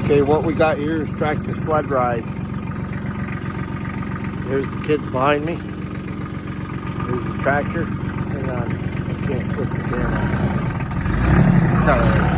Okay, what we got here is tractor sled ride. There's the kids behind me. There's the tractor. Hang on, I can't switch the camera.